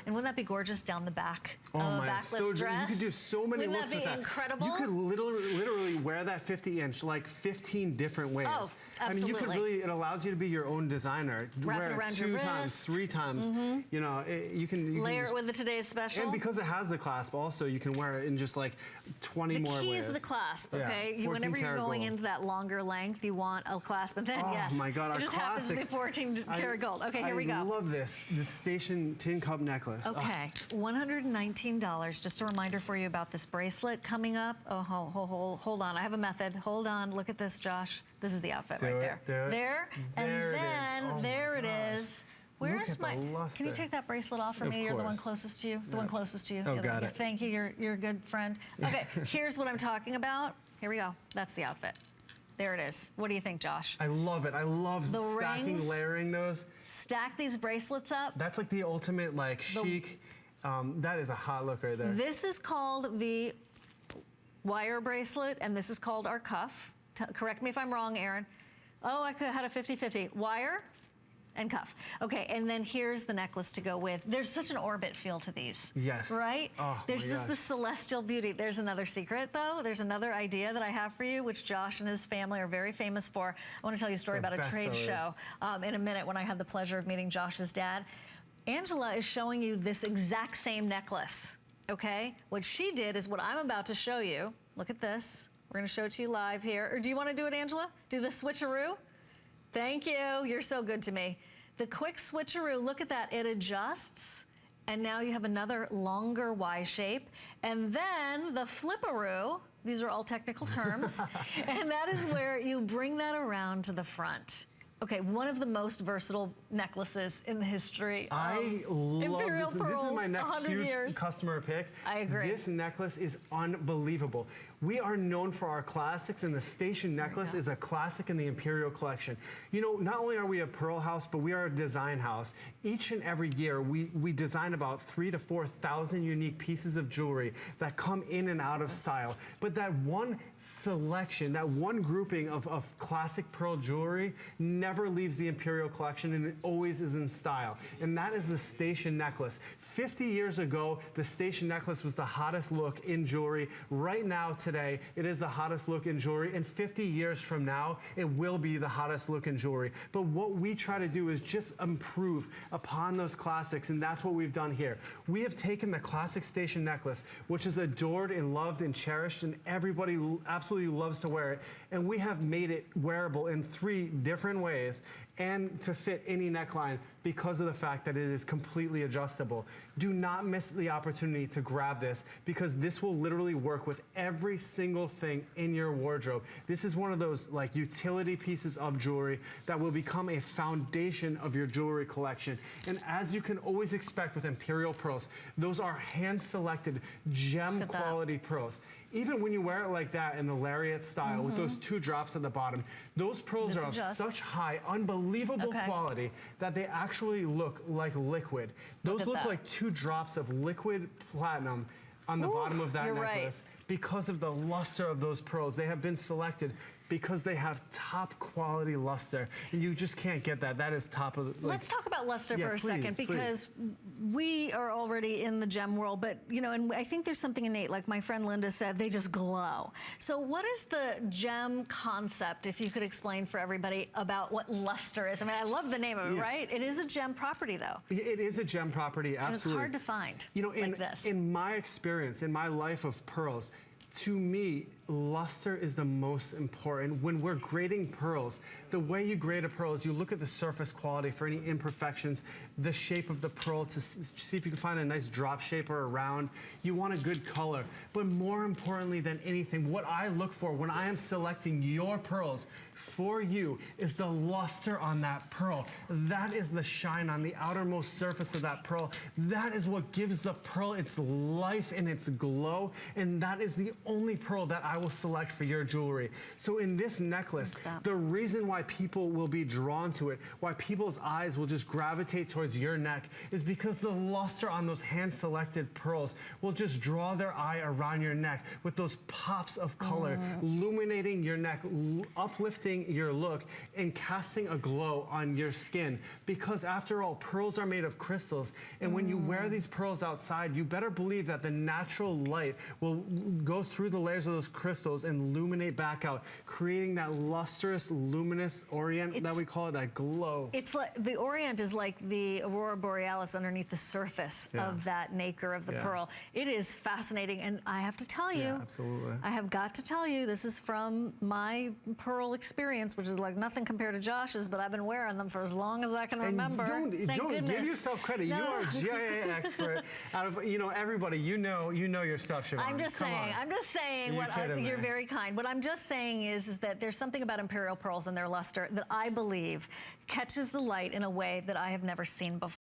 And wouldn't that be gorgeous down the back of a backless dress? You could do so many looks with that. Wouldn't that be incredible? You could literally wear that 50-inch like 15 different ways. Oh, absolutely. I mean, you could really, it allows you to be your own designer. Wrap wear it it around 2 your times, 3 times. You know, you can layer it with the Today's Special. And because it has the clasp also, you can wear it in just like 20 more ways. The key is the clasp, okay? Yeah, Whenever you're going gold. into that longer length, you want a clasp. And then, oh my God, our it just classics. happens to be 14 karat gold. Okay, here we go. I love this station tin cup necklace. Okay, $119. Just a reminder for you about this bracelet coming up. Oh, hold on. I have a method. Hold on. Look at this, Josh. This is the outfit right there. There. And then there it is. Where's my? Can you take that bracelet off for me? You're the one closest to you. The one closest to you. Oh, got it. Thank you. You're a good friend. Okay, here's what I'm talking about. Here we go. That's the outfit. There it is. What do you think, Josh? I love it. I love stacking, rings, layering those. Stack these bracelets up. That's like the ultimate like chic. That is a hot look right there. This is called the wire bracelet, and this is called our cuff. Correct me if I'm wrong, Aaron. Oh, I could have had a 50-50. Wire and cuff. Okay, and then here's the necklace to go with. There's such an orbit feel to these. Yes. Right? Oh, there's just the celestial beauty. There's another secret, though. There's another idea that I have for you, which Josh and his family are very famous for. I want to tell you a story about a trade show in a minute when I had the pleasure of meeting Josh's dad. Angela is showing you this exact same necklace, okay? What she did is what I'm about to show you. Look at this. We're going to show it to you live here. Or do you want to do it, Angela? Do the switcheroo? Thank you. You're so good to me. The quick switcheroo, look at that. It adjusts, and now you have another longer Y shape. And then the flipperoo, these are all technical terms, and that is where you bring that around to the front. Okay, one of the most versatile necklaces in the history. I love Imperial this. Pearls, This is my next huge years. customer pick. I agree. This necklace is unbelievable. We are known for our classics, and the station necklace is a classic in the Imperial collection. You know, not only are we a pearl house, but we are a design house. Each and every year, we design about 3,000 to 4,000 unique pieces of jewelry that come in and out of style. But that one selection, that one grouping of classic pearl jewelry never leaves the Imperial collection, and it always is in style. And that is the station necklace. 50 years ago, the station necklace was the hottest look in jewelry. Right now, today, it is the hottest look in jewelry, and 50 years from now, it will be the hottest look in jewelry. But what we try to do is just improve upon those classics, and that's what we've done here. We have taken the classic station necklace, which is adored and loved and cherished, and everybody absolutely loves to wear it, and we have made it wearable in 3 different ways and to fit any neckline because of the fact that it is completely adjustable. Do not miss the opportunity to grab this, because this will literally work with every single thing in your wardrobe. This is one of those like utility pieces of jewelry that will become a foundation of your jewelry collection. And as you can always expect with Imperial pearls, those are hand-selected gem quality pearls. Even when you wear it like that in the lariat style with those 2 drops at the bottom, those pearls are of such high, unbelievable quality that they actually look like liquid. Those look like 2 drops of liquid platinum on the bottom of that necklace because of the luster of those pearls. They have been selected because they have top quality luster. And you just can't get that. That is top of the... Let's talk about luster for a second, because we are already in the gem world, but you know, and I think there's something innate, like my friend Linda said, they just glow. So what is the gem concept, if you could explain for everybody about what luster is? I mean, I love the name of it, right? It is a gem property though. It is a gem property, absolutely. And it's hard to find, you know, in my experience, in my life of pearls, to me, luster is the most important. When we're grading pearls, the way you grade a pearl is you look at the surface quality for any imperfections, the shape of the pearl to see if you can find a nice drop shape or a round. You want a good color. But more importantly than anything, what I look for when I am selecting your pearls for you is the luster on that pearl. That is the shine on the outermost surface of that pearl. That is what gives the pearl its life and its glow. And that is the only pearl that I I will select for your jewelry. So in this necklace, the reason why people will be drawn to it, why people's eyes will just gravitate towards your neck, is because the luster on those hand-selected pearls will just draw their eye around your neck with those pops of color, illuminating your neck, uplifting your look, and casting a glow on your skin. Because after all, pearls are made of crystals, and when you wear these pearls outside, you better believe that the natural light will go through the layers of those crystals and illuminate back out, creating that lustrous, luminous orient that we call it, that glow. It's like the orient is like the aurora borealis underneath the surface of that nacre of the pearl. It is fascinating, and I have to tell you, absolutely. I have got to tell you, this is from my pearl experience, which is like nothing compared to Josh's, but I've been wearing them for as long as I can remember. Don't give yourself credit. You are a GIA expert. Out of everybody, you know your stuff, Siobhan. I'm just saying. You're very kind. What I'm just saying is that there's something about Imperial pearls and their luster that I believe catches the light in a way that I have never seen